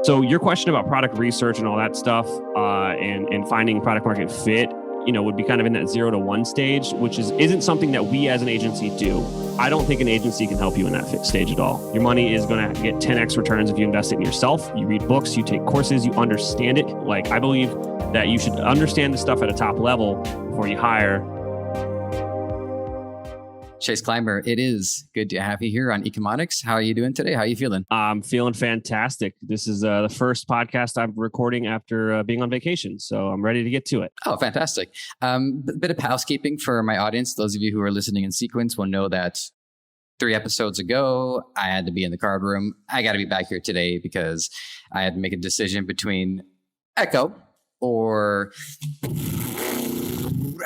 So your question about product research and all that stuff, and finding product market fit, would be kind of in that 0 to 1 stage, which isn't something that we as an agency do. I don't think an agency can help you in that stage at all. Your money is going to get 10x returns if you invest it in yourself. You read books, you take courses, you understand it. Like, I believe that you should understand the stuff at a top level before you hire. Chase Clymer, it is good to have you here on Ecommerce. How are you doing today? How are you feeling? I'm feeling fantastic. This is the first podcast I'm recording after being on vacation, so I'm ready to get to it. Oh, fantastic. Bit of housekeeping for my audience. Those of you who are listening in sequence will know that 3 episodes ago, I had to be in the card room. I got to be back here today because I had to make a decision between Echo or...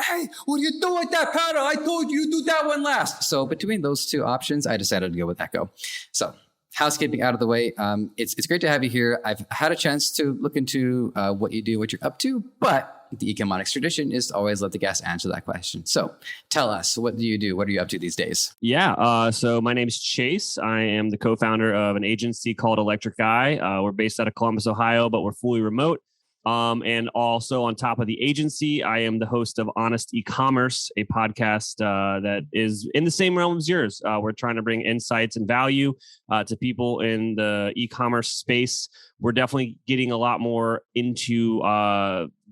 Hey, what are you doing with that powder? I told you to do that one last. So between those 2 options, I decided to go with Echo. So housekeeping out of the way. It's great to have you here. I've had a chance to look into what you do, what you're up to, but the Ecommerce tradition is to always let the guest answer that question. So tell us, what do you do? What are you up to these days? Yeah. So my name is Chase. I am the co-founder of an agency called Electric Eye. We're based out of Columbus, Ohio, but we're fully remote. And also on top of the agency, I am the host of Honest Ecommerce, a podcast that is in the same realm as yours. We're trying to bring insights and value to people in the e-commerce space. We're definitely getting a lot more into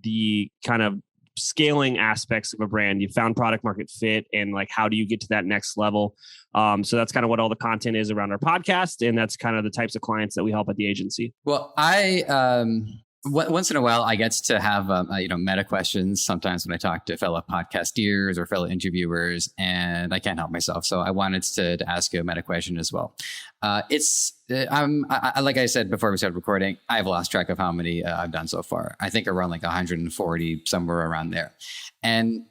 the kind of scaling aspects of a brand. You found product market fit, and like, how do you get to that next level? So that's kind of what all the content is around our podcast, and that's kind of the types of clients that we help at the agency. Well, once in a while, I get to have meta questions sometimes when I talk to fellow podcasteers or fellow interviewers, and I can't help myself. So I wanted to ask you a meta question as well. Like I said before we started recording, I've lost track of how many I've done so far. I think around like 140, somewhere around there. And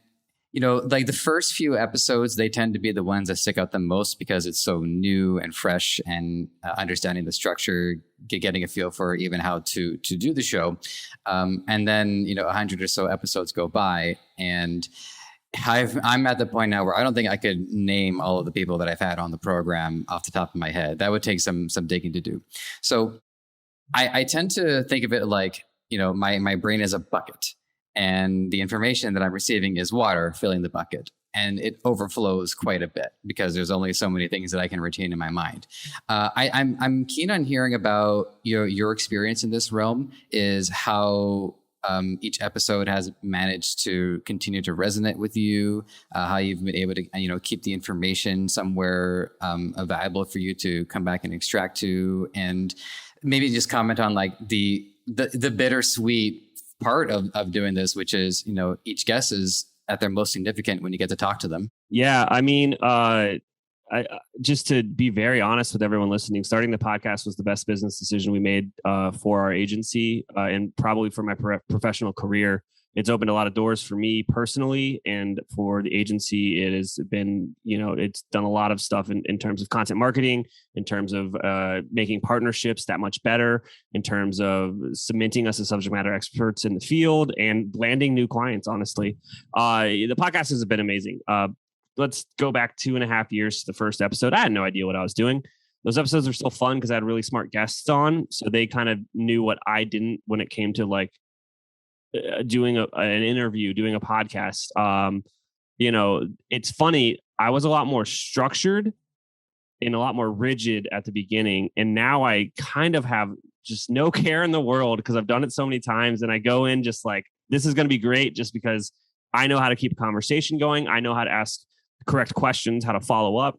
like the first few episodes, they tend to be the ones that stick out the most because it's so new and fresh, and understanding the structure, getting a feel for even how to do the show. And then, 100 or so episodes go by, and I'm at the point now where I don't think I could name all of the people that I've had on the program off the top of my head. That would take some digging to do. So I tend to think of it like, my brain is a bucket. And the information that I'm receiving is water filling the bucket. And it overflows quite a bit because there's only so many things that I can retain in my mind. I'm keen on hearing about your experience in this realm, is how each episode has managed to continue to resonate with you, how you've been able to keep the information somewhere valuable for you to come back and extract to, and maybe just comment on like the bittersweet part of doing this, which is, each guest is at their most significant when you get to talk to them. Yeah. I mean, just to be very honest with everyone listening, starting the podcast was the best business decision we made for our agency and probably for my professional career. It's opened a lot of doors for me personally, and for the agency, it has been, it's done a lot of stuff in terms of content marketing, in terms of making partnerships that much better, in terms of cementing us as subject matter experts in the field, and landing new clients, honestly. The podcast has been amazing. Let's go back 2.5 years to the first episode. I had no idea what I was doing. Those episodes are still fun because I had really smart guests on, so they kind of knew what I didn't when it came to like doing an interview, doing a podcast. It's funny. I was a lot more structured and a lot more rigid at the beginning. And now I kind of have just no care in the world because I've done it so many times. And I go in just like, this is going to be great just because I know how to keep a conversation going. I know how to ask correct questions, how to follow up.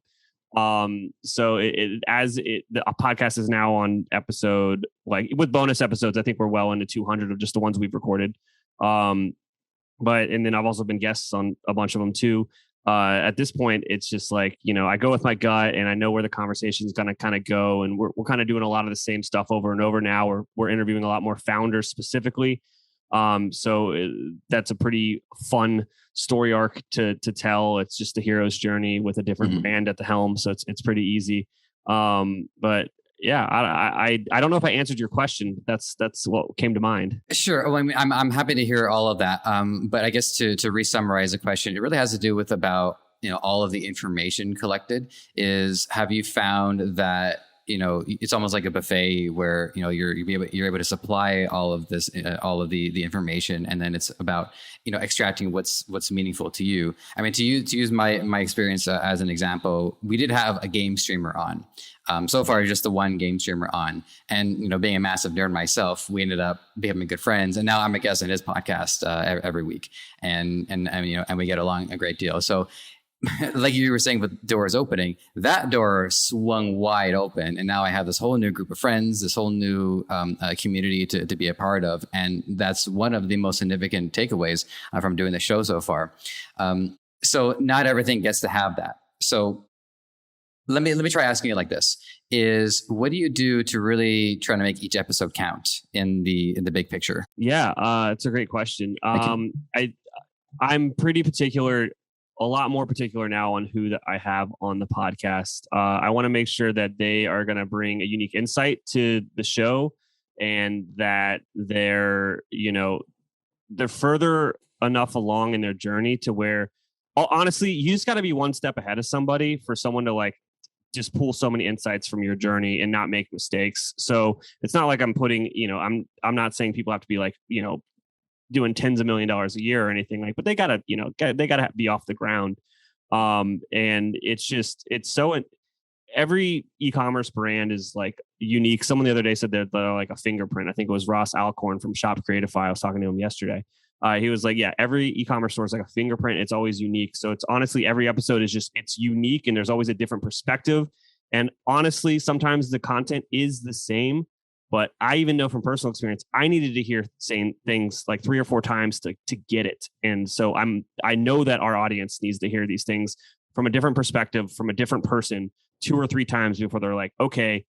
So the podcast is now on episode, like with bonus episodes, I think we're well into 200 of just the ones we've recorded. And then I've also been guests on a bunch of them too. At this point, it's just like, I go with my gut and I know where the conversation is going to kind of go. And we're kind of doing a lot of the same stuff over and over now. We're interviewing a lot more founders specifically. So that's a pretty fun story arc to tell. It's just a hero's journey with a different brand at the helm. So it's pretty easy. But yeah, I don't know if I answered your question. That's what came to mind. Sure. Well, I mean, I'm happy to hear all of that. But I guess to re-summarize the question, it really has to do with about, all of the information collected. Have you found that it's almost like a buffet where, you're able to supply all of this, all of the information. And then it's about, extracting what's meaningful to you. I mean, to use my experience as an example, we did have a game streamer on. So far, just the one game streamer on, and being a massive nerd myself, we ended up becoming good friends, and now I'm a guest on his podcast every week, and we get along a great deal. So, like you were saying, with doors opening, that door swung wide open, and now I have this whole new group of friends, this whole new community to be a part of, and that's one of the most significant takeaways from doing the show so far. So, not everything gets to have that. So. Let me try asking it like this: what do you do to really try to make each episode count in the big picture? Yeah, it's a great question. I'm pretty particular, a lot more particular now on who that I have on the podcast. I want to make sure that they are going to bring a unique insight to the show, and that they're further enough along in their journey to where, honestly, you just got to be one step ahead of somebody for someone to just pull so many insights from your journey and not make mistakes. So it's not like I'm putting, I'm not saying people have to be doing tens of $1 million a year or anything but they gotta, they gotta be off the ground. And it's so, every e-commerce brand is unique. Someone the other day said that they're like a fingerprint. I think it was Ross Alcorn from Shopify-powered. I was talking to him yesterday. He was like, yeah, every e-commerce store is like a fingerprint. It's always unique. So it's honestly, every episode is it's unique, and there's always a different perspective. And honestly, sometimes the content is the same, but I even know from personal experience, I needed to hear saying things 3 or 4 times to get it. And so I know that our audience needs to hear these things from a different perspective, from a different person 2 or 3 times before they're like, okay,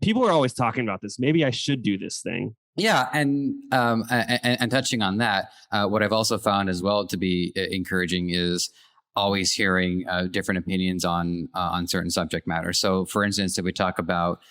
people are always talking about this. Maybe I should do this thing. Yeah, and touching on that, what I've also found as well to be encouraging is always hearing different opinions on certain subject matter. So, for instance, if we talk about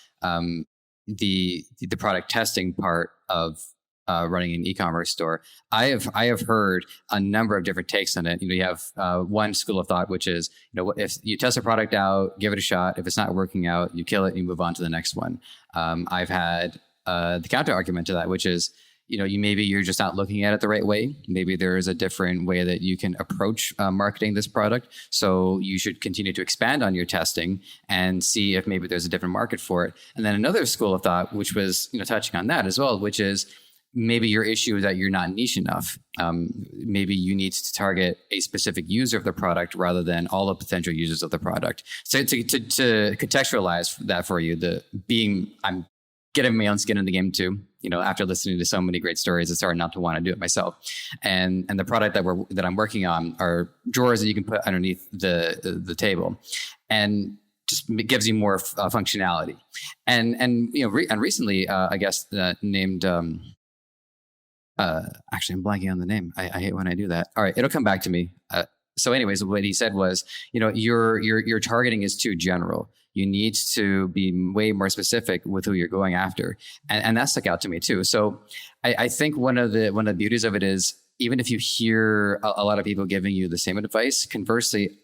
the product testing part of running an e-commerce store, I have heard a number of different takes on it. You have one school of thought, which is, if you test a product out, give it a shot. If it's not working out, you kill it and you move on to the next one. I've had the counter argument to that, which is, you're just not looking at it the right way. Maybe there is a different way that you can approach marketing this product. So you should continue to expand on your testing and see if maybe there's a different market for it. And then another school of thought, which was, touching on that as well, which is maybe your issue is that you're not niche enough. Maybe you need to target a specific user of the product rather than all the potential users of the product. So to contextualize that for you, I'm getting my own skin in the game too. After listening to so many great stories, it's hard not to want to do it myself. And the product that I'm working on are drawers that you can put underneath the table, and just gives you more functionality. And recently, I guess named. Actually, I'm blanking on the name. I hate when I do that. All right, it'll come back to me. So, anyways, what he said was, your targeting is too general. You need to be way more specific with who you're going after. And that stuck out to me too. So I think one of the beauties of it is, even if you hear a lot of people giving you the same advice, conversely,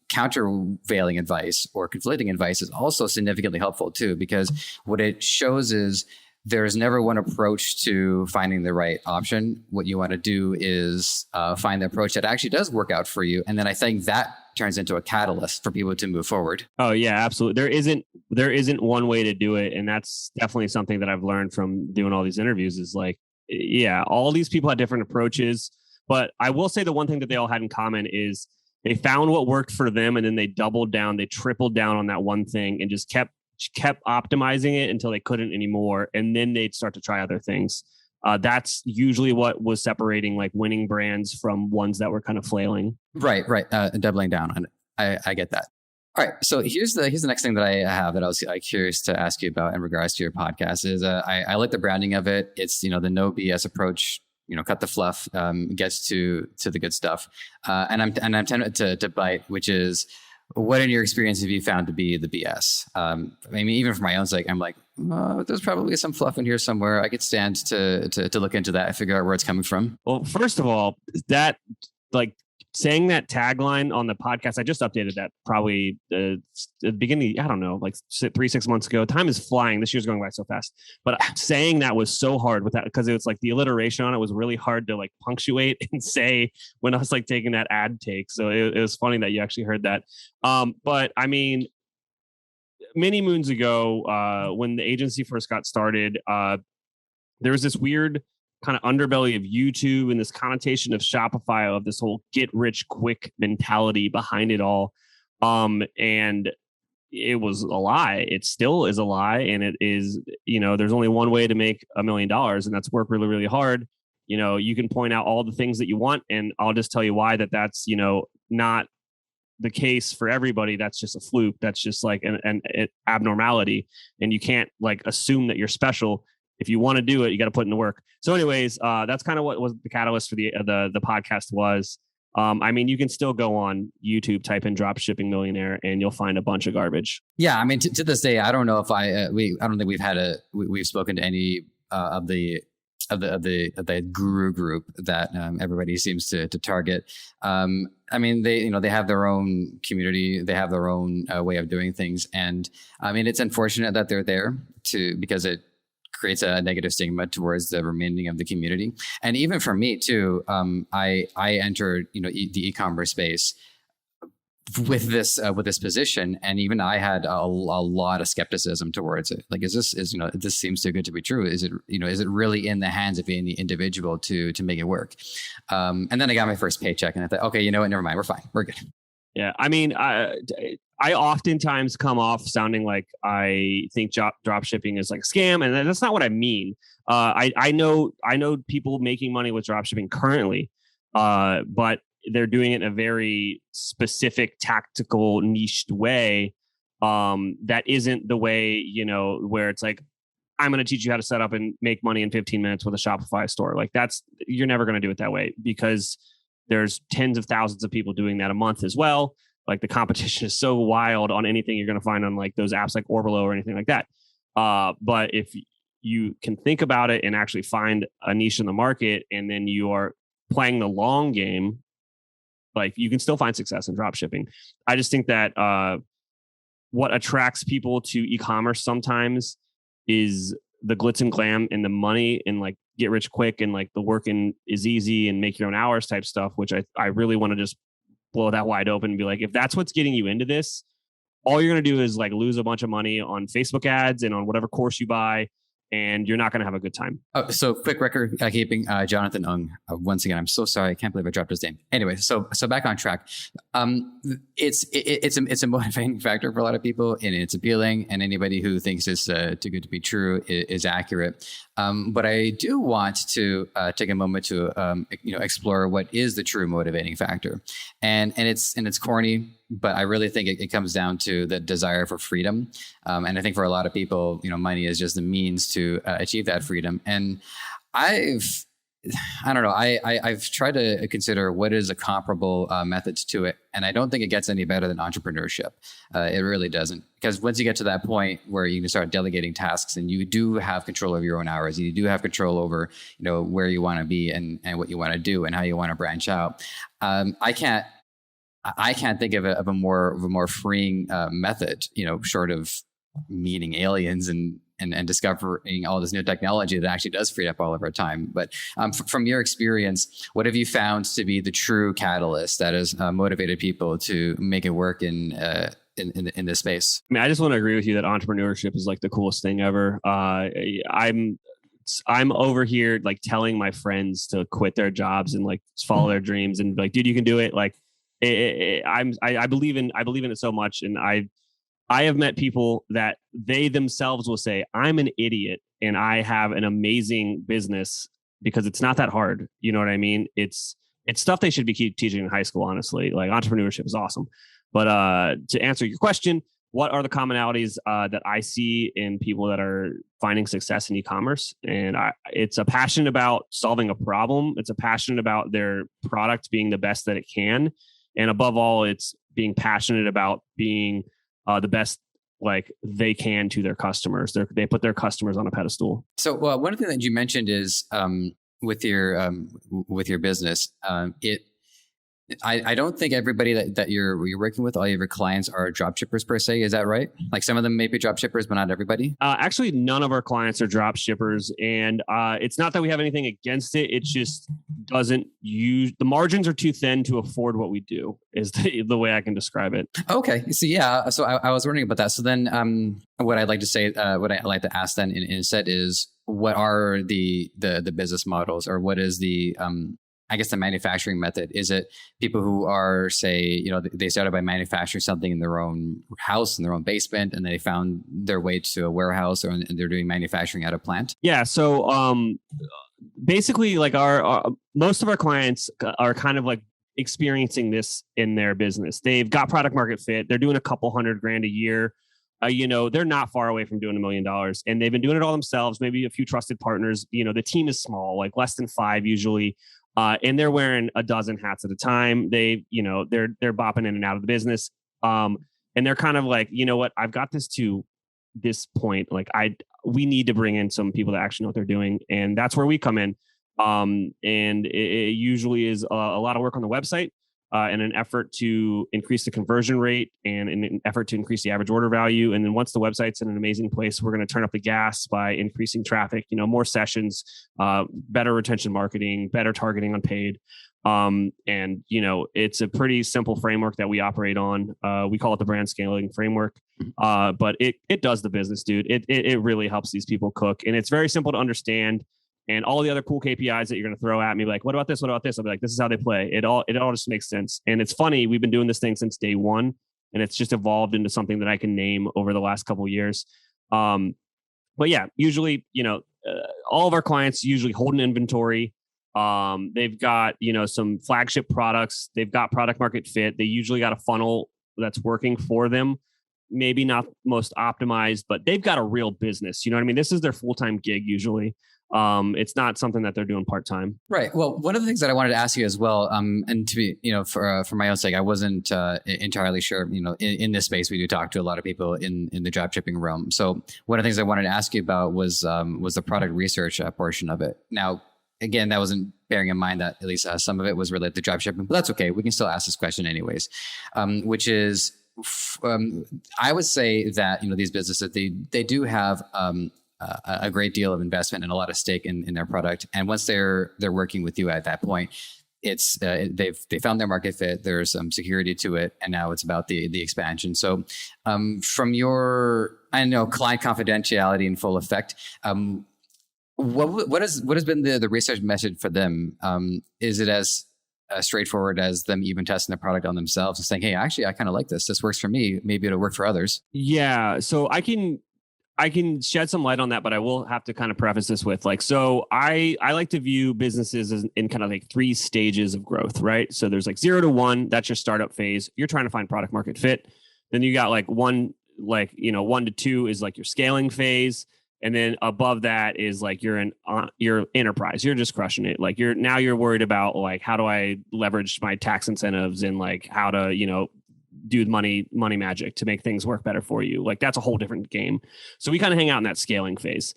countervailing advice or conflicting advice is also significantly helpful too, because what it shows is there's never one approach to finding the right option. What you want to do is find the approach that actually does work out for you. And then I think that turns into a catalyst for people to move forward. Oh yeah, absolutely. There isn't one way to do it. And that's definitely something that I've learned from doing all these interviews is all these people had different approaches, but I will say the one thing that they all had in common is they found what worked for them. And then they doubled down, they tripled down on that one thing and just kept optimizing it until they couldn't anymore. And then they'd start to try other things. That's usually what was separating winning brands from ones that were kind of flailing. Right. Doubling down on it. I get that. All right. So here's the next thing that I have that I was curious to ask you about in regards to your podcast is I like the branding of it. It's, the no BS approach, cut the fluff, gets to the good stuff. And I'm tempted to bite, which is, what in your experience have you found to be the BS? I mean, even for my own sake, I'm like, there's probably some fluff in here somewhere. I could stand to look into that and figure out where it's coming from. Well, first of all, that saying that tagline on the podcast, I just updated that probably the beginning, I don't know, like 3-6 months ago. Time is flying. This year's going by so fast. But saying that was so hard with that, because it was like the alliteration on it was really hard to like punctuate and say when I was like taking that ad take. So it was funny that you actually heard that. But I mean, many moons ago, when the agency first got started, there was this weird kind of underbelly of YouTube and this connotation of Shopify, of this whole get rich quick mentality behind it all. And it was a lie. It still is a lie. And it is, there's only one way to make $1 million, and that's work really, really hard. You can point out all the things that you want, and I'll just tell you why that's, not the case for everybody. That's just a fluke. That's just like an abnormality. And you can't like assume that you're special. If you want to do it, you got to put in the work. So anyways, that's kind of what was the catalyst for the podcast was. I mean, you can still go on YouTube, type in drop shipping millionaire, and you'll find a bunch of garbage. Yeah. I mean, to this day, I don't know if I don't think we've spoken to any of the guru group that everybody seems to target. I mean, they have their own community, they have their own way of doing things. And I mean, it's unfortunate that they're there because it creates a negative stigma towards the remaining of the community. And even for me too, I entered, the e-commerce space with this position, and even I had a lot of skepticism towards it. Like, this seems too good to be true. Is it really in the hands of any individual to make it work? And then I got my first paycheck, and I thought, okay, you know what? Never mind. We're fine. We're good. Yeah, I mean, I oftentimes come off sounding like I think drop shipping is like a scam, and that's not what I mean. I know people making money with drop shipping currently, but they're doing it in a very specific, tactical, niched way. That isn't the way, where it's like, I'm going to teach you how to set up and make money in 15 minutes with a Shopify store. Like you're never going to do it that way, because there's tens of thousands of people doing that a month as well. Like the competition is so wild on anything you're going to find on like those apps like Orbalo or anything like that. But if you can think about it and actually find a niche in the market, and then you are playing the long game, like you can still find success in drop shipping. I just think that what attracts people to e-commerce sometimes is the glitz and glam and the money and like get rich quick and like the working is easy and make your own hours type stuff, which I really want to just blow that wide open and be like, if that's what's getting you into this, all you're going to do is like lose a bunch of money on Facebook ads and on whatever course you buy, and you're not going to have a good time. Oh, so quick record keeping, Jonathan Ung. Once again, I'm so sorry. I can't believe I dropped his name. Anyway, so back on track. It's a motivating factor for a lot of people, and it's appealing. And anybody who thinks it's too good to be true is accurate. But I do want to take a moment to explore what is the true motivating factor, and it's corny, but I really think it comes down to the desire for freedom. And I think for a lot of people, money is just the means to achieve that freedom. And I've tried to consider what is a comparable method to it. And I don't think it gets any better than entrepreneurship. It really doesn't. Because once you get to that point where you can start delegating tasks and you do have control of your own hours, you do have control over, where you want to be and what you want to do and how you want to branch out. I can't think of a more freeing method, short of meeting aliens and discovering all this new technology that actually does free up all of our time. But from your experience, what have you found to be the true catalyst that has motivated people to make it work in this space? I mean, I just want to agree with you that entrepreneurship is like the coolest thing ever. I'm over here like telling my friends to quit their jobs and like follow their dreams and like, dude, you can do it. Like, I believe in it so much, and I have met people that they themselves will say, I'm an idiot and I have an amazing business because it's not that hard. You know what I mean? It's stuff they should be teaching in high school, honestly. Like entrepreneurship is awesome. But to answer your question, what are the commonalities that I see in people that are finding success in e-commerce? And it's a passion about solving a problem. It's a passion about their product being the best that it can. And above all, it's being passionate about being the best like they can to their customers. They put their customers on a pedestal. So one thing that you mentioned is with your business, I don't think everybody that you're working with, all of your clients are drop shippers per se. Is that right? Like some of them may be drop shippers, but not everybody. Actually, none of our clients are drop shippers, and it's not that we have anything against it. It just doesn't use the margins are too thin to afford what we do. Is the way I can describe it. Okay, so yeah, so I was wondering about that. So then, what I'd like to say, what I'd like to ask then instead is, what are the business models, or what is the I guess the manufacturing method? Is it people who are, say, they started by manufacturing something in their own house, in their own basement, and they found their way to a warehouse, and they're doing manufacturing at a plant? Yeah. So basically, like our most of our clients are kind of like experiencing this in their business. They've got product market fit. They're doing a couple $100,000 a year. They're not far away from doing $1 million, and they've been doing it all themselves. Maybe a few trusted partners. The team is small, like less than 5 usually. And they're wearing a dozen hats at a time. They're bopping in and out of the business. And they're kind of like, you know what, I've got this to this point. Like we need to bring in some people that actually know what they're doing. And that's where we come in. And it usually is a lot of work on the website, in an effort to increase the conversion rate and in an effort to increase the average order value. And then once the website's in an amazing place, we're going to turn up the gas by increasing traffic, more sessions, better retention marketing, better targeting on paid. It's a pretty simple framework that we operate on. We call it the brand scaling framework. But it does the business, dude. It really helps these people cook. And it's very simple to understand. And all the other cool KPIs that you're going to throw at me, like, what about this? What about this? I'll be like, this is how they play. It all just makes sense. And it's funny. We've been doing this thing since day one, and it's just evolved into something that I can name over the last couple of years. But yeah, usually, all of our clients usually hold an inventory. They've got, some flagship products. They've got product market fit. They usually got a funnel that's working for them. Maybe not most optimized, but they've got a real business. You know what I mean? This is their full-time gig usually. It's not something that they're doing part-time. Right. Well, one of the things that I wanted to ask you as well, and to be, for my own sake, I wasn't entirely sure, in this space, we do talk to a lot of people in the drop shipping realm. So one of the things I wanted to ask you about was the product research portion of it. Now, again, that wasn't bearing in mind that at least some of it was related to drop shipping, but that's okay. We can still ask this question anyways, which is, I would say that, these businesses, they do have, a great deal of investment and a lot of stake in their product. And once they're working with you at that point, it's they found their market fit. There's some security to it, and now it's about the expansion. So, from your, I know, client confidentiality in full effect, what has been the research method for them? Is it as straightforward as them even testing the product on themselves and saying, "Hey, actually, I kind of like this. This works for me. Maybe it'll work for others." Yeah. So I can shed some light on that, but I will have to kind of preface this with so I like to view businesses as in kind of like 3 stages of growth, right? So there's like 0 to 1, that's your startup phase. You're trying to find product market fit. Then you got 1 to 2 is like your scaling phase. And then above that is like your enterprise. You're just crushing it. Like you're worried about how do I leverage my tax incentives and how to, do money magic to make things work better for you. That's a whole different game. So we kind of hang out in that scaling phase.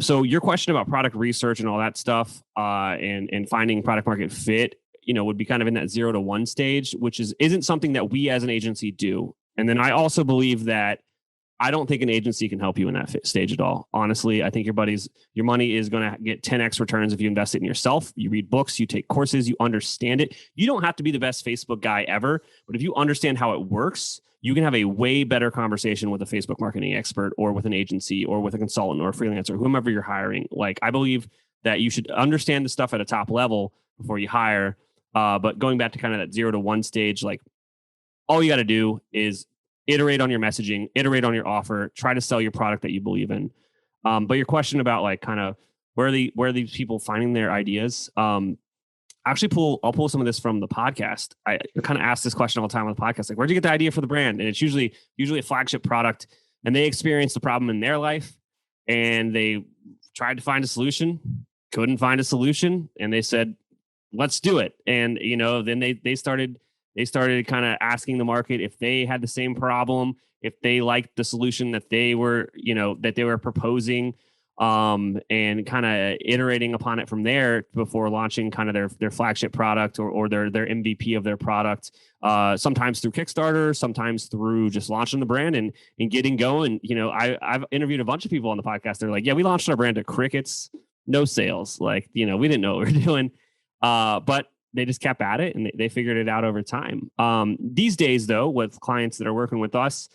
So your question about product research and all that stuff, and finding product market fit, would be kind of in that 0 to 1 stage, which isn't something that we as an agency do. And then I also believe that I don't think an agency can help you in that stage at all. Honestly, I think your money is going to get 10x returns if you invest it in yourself. You read books, you take courses, you understand it. You don't have to be the best Facebook guy ever, but if you understand how it works, you can have a way better conversation with a Facebook marketing expert or with an agency or with a consultant or a freelancer, whomever you're hiring. I believe that you should understand the stuff at a top level before you hire. But going back to kind of that 0 to 1 stage, all you got to do is iterate on your messaging, iterate on your offer, try to sell your product that you believe in. But your question about kind of where are these people finding their ideas? I'll pull some of this from the podcast. I kind of ask this question all the time on the podcast, where'd you get the idea for the brand? And it's usually a flagship product, and they experienced the problem in their life and they tried to find a solution, couldn't find a solution. And they said, let's do it. And, then they started kind of asking the market if they had the same problem, if they liked the solution that they were proposing. and kind of iterating upon it from there before launching kind of their flagship product or their MVP of their product. Sometimes through Kickstarter, sometimes through just launching the brand and getting going. I've interviewed a bunch of people on the podcast. They're like, yeah, we launched our brand to crickets, no sales. Like, we didn't know what we were doing. But they just kept at it and they figured it out over time. These days, though, with clients that are working with us,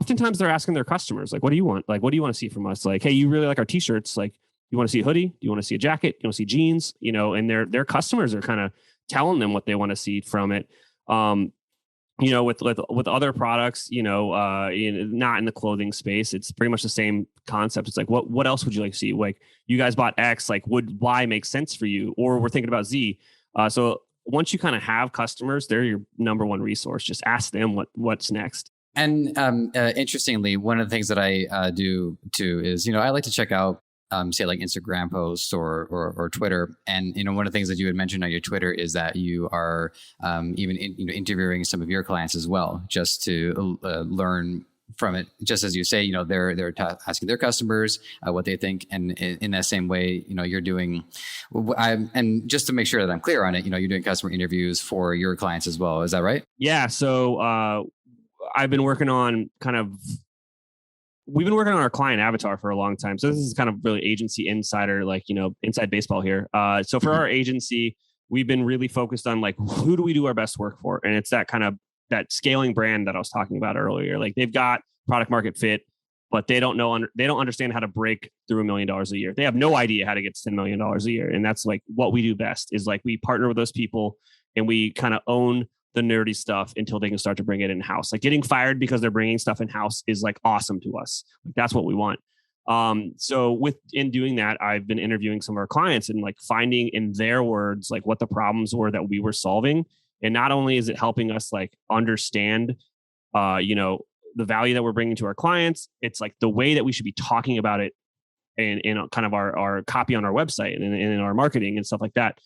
oftentimes they're asking their customers, like, what do you want? Like, what do you want to see from us? Like, hey, you really like our t-shirts. Like, you want to see a hoodie? Do you want to see a jacket? Do you want to see jeans? And their customers are kind of telling them what they want to see from it. With other products, not in the clothing space, it's pretty much the same concept. It's like, what else would you like to see? Like, you guys bought X, like, would Y make sense for you? Or we're thinking about Z. So once you kind of have customers, they're your number one resource. Just ask them what's next. And interestingly, one of the things that I do too is, I like to check out, say like Instagram posts or Twitter. And, one of the things that you had mentioned on your Twitter is that you are even interviewing some of your clients as well, just to learn from it. Just as you say, they're asking their customers what they think. And in that same way, you're doing, and just to make sure that I'm clear on it, you're doing customer interviews for your clients as well. Is that right? Yeah. So, I've been working on we've been working on our client avatar for a long time. So this is kind of really agency insider, like, inside baseball here. So for our agency, we've been really focused on like, who do we do our best work for? And it's that scaling brand that I was talking about earlier. Like, they've got product market fit, but they don't understand how to break through $1 million a year. They have no idea how to get to $10 million a year. And that's like what we do best is like, we partner with those people and we kind of own the nerdy stuff until they can start to bring it in house. Like, getting fired because they're bringing stuff in house is like awesome to us. Like, that's what we want. So in doing that, I've been interviewing some of our clients and like finding in their words, like, what the problems were that we were solving. And not only is it helping us like understand, the value that we're bringing to our clients, it's like the way that we should be talking about it in kind of our copy on our website and in our marketing and stuff like that.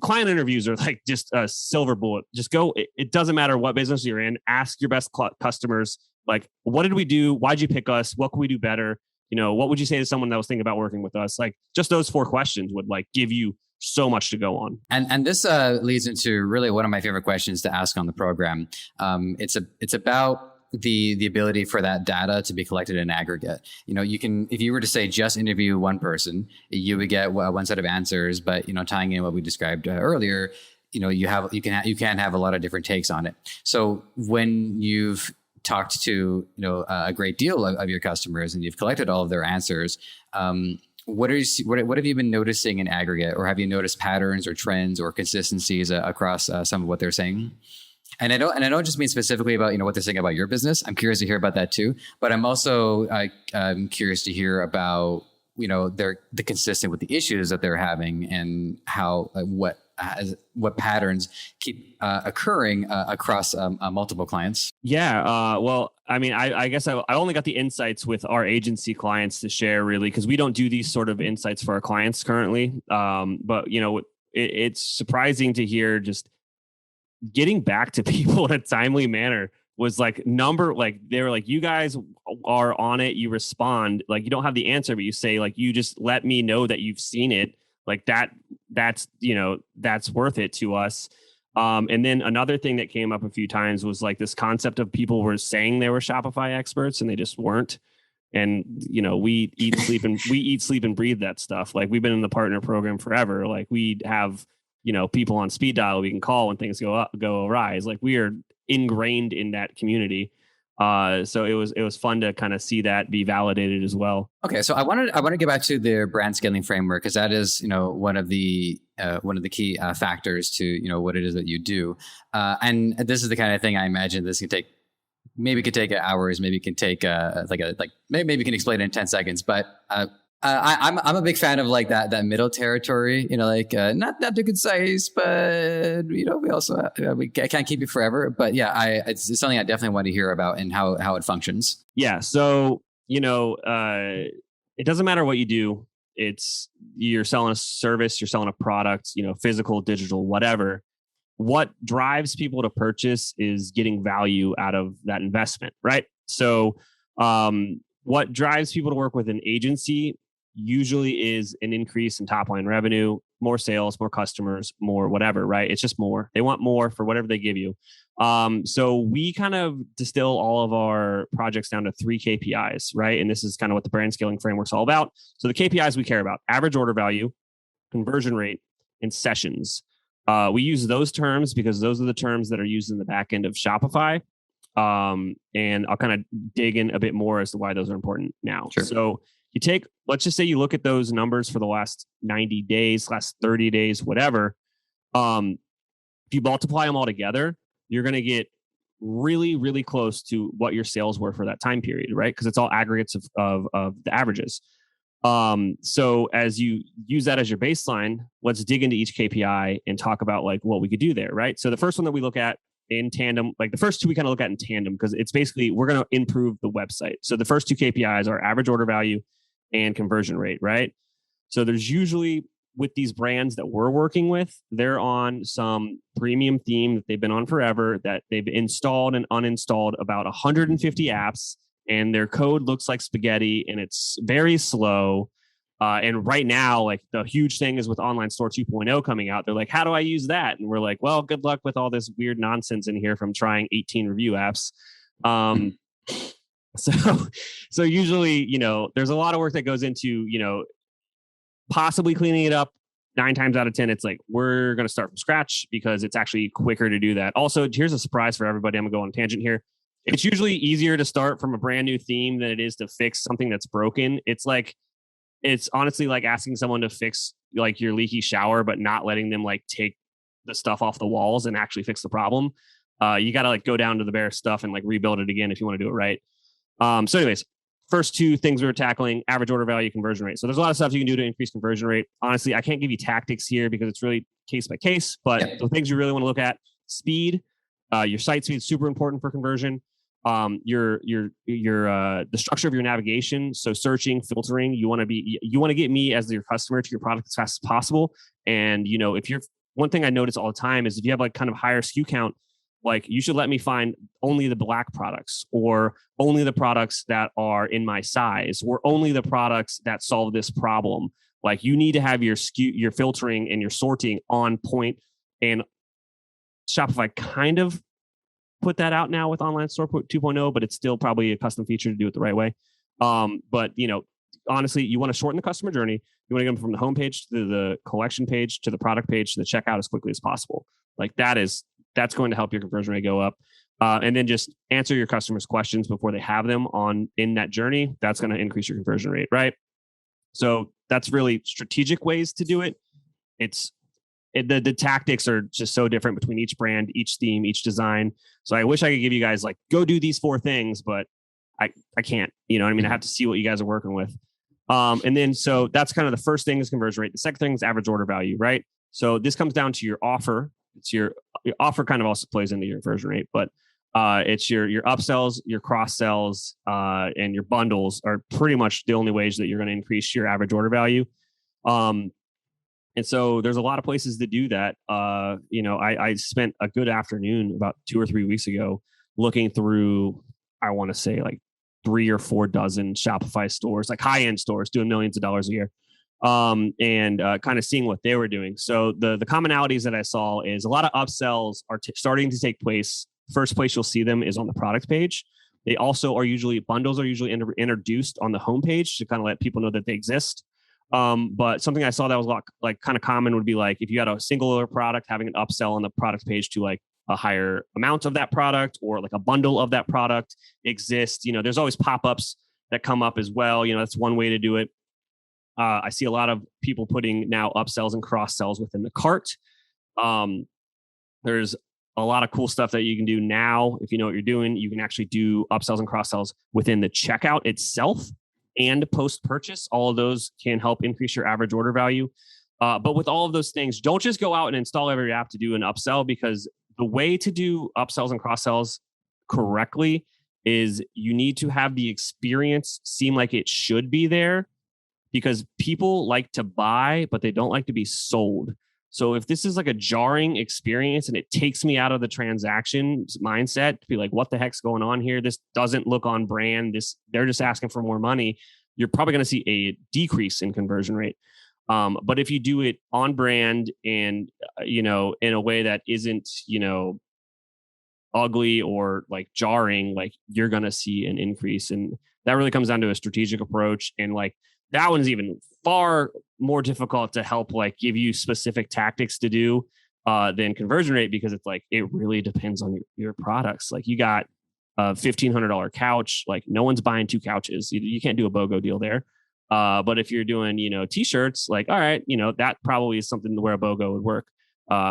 Client interviews are like just a silver bullet. Just go. It doesn't matter what business you're in. Ask your best customers, like, what did we do? Why'd you pick us? What can we do better? What would you say to someone that was thinking about working with us? Like, just those 4 questions would like give you so much to go on. And this leads into really one of my favorite questions to ask on the program. It's about the ability for that data to be collected in aggregate. You can, if you were to say just interview one person, you would get one set of answers, but tying in what we described earlier, you can have a lot of different takes on it. So when you've talked to a great deal of your customers and you've collected all of their answers, what have you been noticing in aggregate, or have you noticed patterns or trends or consistencies across some of what they're saying? And I don't just mean specifically about what they're saying about your business. I'm curious to hear about that too. But I'm also curious to hear about they're consistent with the issues that they're having and how what patterns keep occurring across multiple clients. Yeah. Well, I mean, I guess I only got the insights with our agency clients to share, really, because we don't do these sort of insights for our clients currently. But it's surprising to hear just getting back to people in a timely manner was like they were like, you guys are on it. You respond, like, you don't have the answer, but you say, like, you just let me know that you've seen it. Like that's worth it to us. And then another thing that came up a few times was like this concept of people were saying they were Shopify experts and they just weren't. And, we eat, sleep and breathe that stuff. Like, we've been in the partner program forever. Like, we have, people on speed dial we can call when things go awry. It's like, we are ingrained in that community. So it was fun to kind of see that be validated as well. Okay, so I want to get back to the brand scaling framework, because that is one of the key factors to what it is that you do. And this is the kind of thing I imagine this could take. Maybe it could take hours. Maybe it can take maybe you can explain it in 10 seconds. But I'm a big fan of like that middle territory. Not too concise, but we also we can't keep it forever. But yeah, it's something I definitely want to hear about and how it functions. Yeah. So it doesn't matter what you do. You're selling a service, you're selling a product. Physical, digital, whatever. What drives people to purchase is getting value out of that investment, right? So, what drives people to work with an agency usually is an increase in top line revenue, more sales, more customers, more whatever, right? It's just more. They want more for whatever they give you. So we kind of distill all of our projects down to 3 KPIs, right? And this is kind of what the brand scaling framework's all about. So the KPIs we care about: average order value, conversion rate, and sessions. We use those terms because those are the terms that are used in the back end of Shopify. And I'll kind of dig in a bit more as to why those are important now. Sure. So let's just say you look at those numbers for the last 90 days, last 30 days, whatever. If you multiply them all together, you're going to get really, really close to what your sales were for that time period, right? Because it's all aggregates of the averages. So as you use that as your baseline, let's dig into each KPI and talk about like what we could do there, right? So the first one that we look at in tandem, like the first two we kind of look at in tandem, because it's basically we're going to improve the website. So the first two KPIs are average order value and conversion rate, right? So there's usually, with these brands that we're working with, they're on some premium theme that they've been on forever, that they've installed and uninstalled about 150 apps, and their code looks like spaghetti and it's very slow. And right now, like the huge thing is with Online Store 2.0 coming out, they're like, how do I use that? And we're like, well, good luck with all this weird nonsense in here from trying 18 review apps. So usually, there's a lot of work that goes into, possibly cleaning it up. 9 times out of 10, it's like, we're going to start from scratch because it's actually quicker to do that. Also, here's a surprise for everybody. I'm going to go on a tangent here. It's usually easier to start from a brand new theme than it is to fix something that's broken. It's honestly like asking someone to fix like your leaky shower, but not letting them like take the stuff off the walls and actually fix the problem. You got to like go down to the bare stuff and like rebuild it again if you want to do it right. So anyways, first two things we were tackling: average order value, conversion rate. So there's a lot of stuff you can do to increase conversion rate. Honestly, I can't give you tactics here because it's really case by case, but the things you really want to look at: speed. Your site speed is super important for conversion. The structure of your navigation. So searching, filtering, you want to get me as your customer to your product as fast as possible. And, one thing I notice all the time is if you have like kind of higher SKU count, like you should let me find only the black products, or only the products that are in my size, or only the products that solve this problem. Like you need to have your SKU, your filtering and your sorting on point. And Shopify kind of put that out now with Online Store 2.0, but it's still probably a custom feature to do it the right way. But honestly, you want to shorten the customer journey. You want to go from the homepage to the collection page to the product page to the checkout as quickly as possible. Like that's going to help your conversion rate go up. And then just answer your customers' questions before they have them in that journey. That's going to increase your conversion rate, right? So that's really strategic ways to do it. The tactics are just so different between each brand, each theme, each design. So I wish I could give you guys like, go do these 4 things, but I can't, I have to see what you guys are working with. And then, so that's kind of the first thing is conversion rate. The second thing is average order value, right? So this comes down to your offer. It's your offer kind of also plays into your conversion rate, but it's your upsells, your cross sells, and your bundles are pretty much the only ways that you're going to increase your average order value. And so there's a lot of places to do that. I spent a good afternoon about 2 or 3 weeks ago looking through, I want to say like 3 or 4 dozen Shopify stores, like high-end stores doing millions of dollars a year, and kind of seeing what they were doing. So the commonalities that I saw is a lot of upsells are starting to take place. First place you'll see them is on the product page. They also are usually, bundles are usually introduced on the homepage to kind of let people know that they exist. But something I saw that was a lot like kind of common would be like if you had a singular product, having an upsell on the product page to like a higher amount of that product, or like a bundle of that product exists. There's always pop-ups that come up as well. That's one way to do it. I see a lot of people putting now upsells and cross sells within the cart. There's a lot of cool stuff that you can do now. If you know what you're doing, you can actually do upsells and cross sells within the checkout itself. And post-purchase, all of those can help increase your average order value. But with all of those things, don't just go out and install every app to do an upsell, because the way to do upsells and cross-sells correctly is you need to have the experience seem like it should be there, because people like to buy, but they don't like to be sold. So if this is like a jarring experience and it takes me out of the transaction mindset to be like, what the heck's going on here? This doesn't look on brand. They're just asking for more money. you're probably going to see a decrease in conversion rate. But if you do it on brand and, in a way that isn't, ugly or like jarring, like you're going to see an increase. And that really comes down to a strategic approach. And like that one's even far more difficult to help like give you specific tactics to do than conversion rate, because it's like, it really depends on your products. Like you got a $1,500 couch, like no one's buying 2 couches. You can't do a BOGO deal there. But if you're doing, t-shirts, like, all right, that probably is something where a BOGO would work.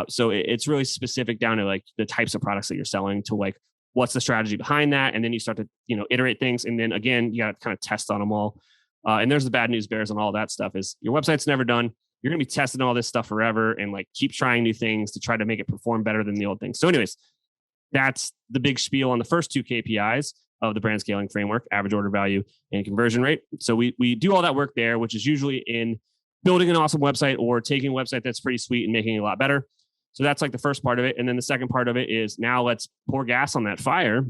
So it's really specific down to like the types of products that you're selling, to like, what's the strategy behind that? And then you start to, iterate things. And then again, you got to kind of test on them all. And there's the bad news bears on all that stuff is your website's never done. You're going to be testing all this stuff forever and like keep trying new things to try to make it perform better than the old things. So anyways, that's the big spiel on the first 2 KPIs of the brand scaling framework: average order value and conversion rate. So we do all that work there, which is usually in building an awesome website or taking a website that's pretty sweet and making it a lot better. So that's like the first part of it. And then the second part of it is, now let's pour gas on that fire.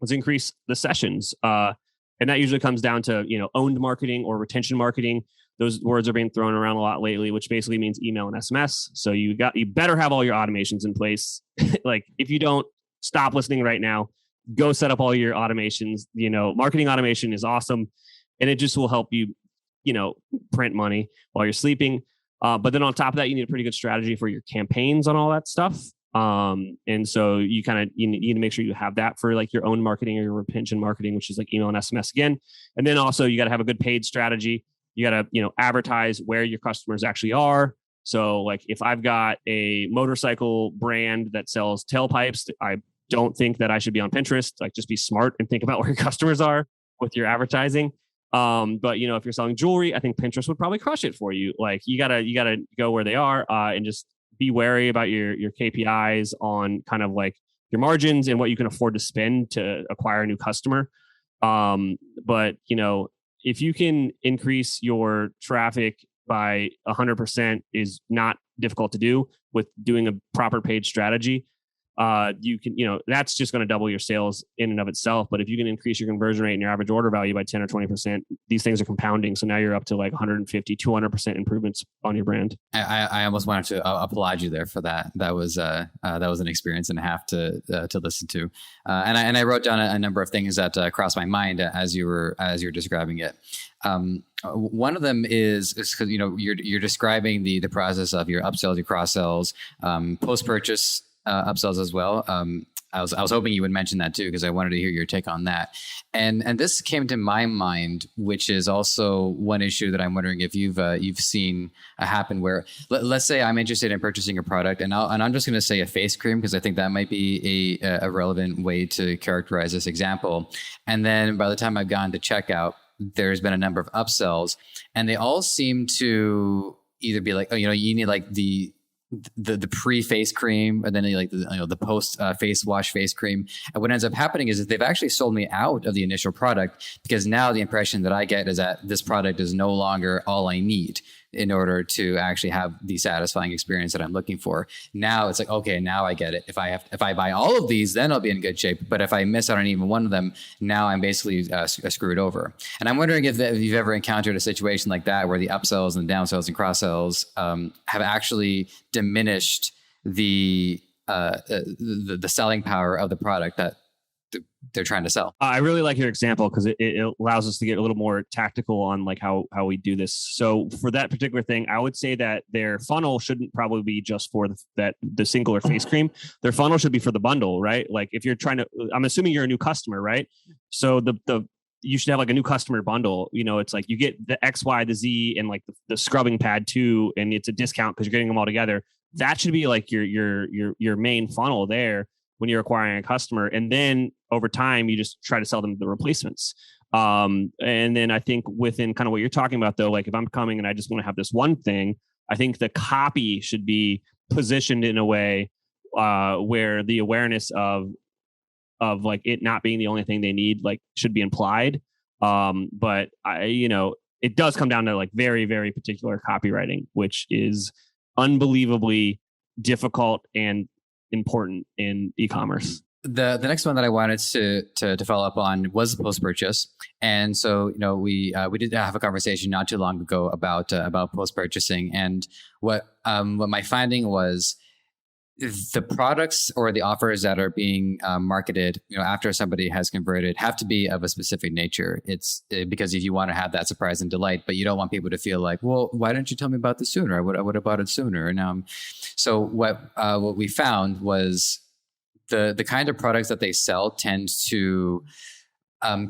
Let's increase the sessions. And that usually comes down to, owned marketing or retention marketing. Those words are being thrown around a lot lately, which basically means email and SMS. So you better have all your automations in place. Like if you don't, stop listening right now, go set up all your automations. Marketing automation is awesome, and it just will help you, print money while you're sleeping. But then on top of that, you need a pretty good strategy for your campaigns on all that stuff. And so you need to make sure you have that for like your own marketing or your retention marketing, which is like email and SMS again. And then also you got to have a good paid strategy. You got to, advertise where your customers actually are. So like if I've got a motorcycle brand that sells tailpipes, I don't think that I should be on Pinterest. Like just be smart and think about where your customers are with your advertising. But if you're selling jewelry, I think Pinterest would probably crush it for you. Like you gotta go where they are, and just be wary about your KPIs on kind of like your margins and what you can afford to spend to acquire a new customer. But if you can increase your traffic by 100% is not difficult to do with doing a proper paid strategy. You can, that's just going to double your sales in and of itself. But if you can increase your conversion rate and your average order value by 10 or 20%, these things are compounding. So now you're up to like 150, 200% improvements on your brand. I almost wanted to applaud you there for that. That was an experience and a half to listen to. And I wrote down a number of things that crossed my mind as you were describing it. One of them is because you're describing the process of your upsells, your cross sells, post purchase upsells as well. I was hoping you would mention that too, because I wanted to hear your take on that. And this came to my mind, which is also one issue that I'm wondering if you've seen happen where let's say I'm interested in purchasing a product, and I'm just going to say a face cream because I think that might be a relevant way to characterize this example. And then by the time I've gone to checkout, there's been a number of upsells, and they all seem to either be like, you need like the pre-face cream, and then like the post face wash face cream. And what ends up happening is that they've actually sold me out of the initial product, because now the impression that I get is that this product is no longer all I need in order to actually have the satisfying experience that I'm looking for. Now it's like, okay, now I get it. If I buy all of these, then I'll be in good shape. But if I miss out on even one of them, now I'm basically screwed over. And I'm wondering if you've ever encountered a situation like that where the upsells and downsells and cross sells have actually diminished the selling power of the product that they're trying to sell. I really like your example because it allows us to get a little more tactical on like how we do this. So for that particular thing, I would say that their funnel shouldn't probably be just for the singular face cream. Their funnel should be for the bundle, right? Like if you're trying to, I'm assuming you're a new customer, right? So you should have like a new customer bundle. It's like you get the X, Y, the Z, and like the scrubbing pad too, and it's a discount because you're getting them all together. That should be like your main funnel there when you're acquiring a customer. And then over time, you just try to sell them the replacements. And then I think within kind of what you're talking about though, like if I'm coming and I just want to have this one thing, I think the copy should be positioned in a way where the awareness of like it not being the only thing they need, like should be implied. But it does come down to like very, very particular copywriting, which is unbelievably difficult and important in e-commerce. The next one that I wanted to follow up on was post purchase, and so we did have a conversation not too long ago about post purchasing, and what my finding was the products or the offers that are being marketed, after somebody has converted, have to be of a specific nature. It's because if you want to have that surprise and delight, but you don't want people to feel like, well, why didn't you tell me about this sooner? I would have bought it sooner. And so what we found was the kind of products that they sell tend to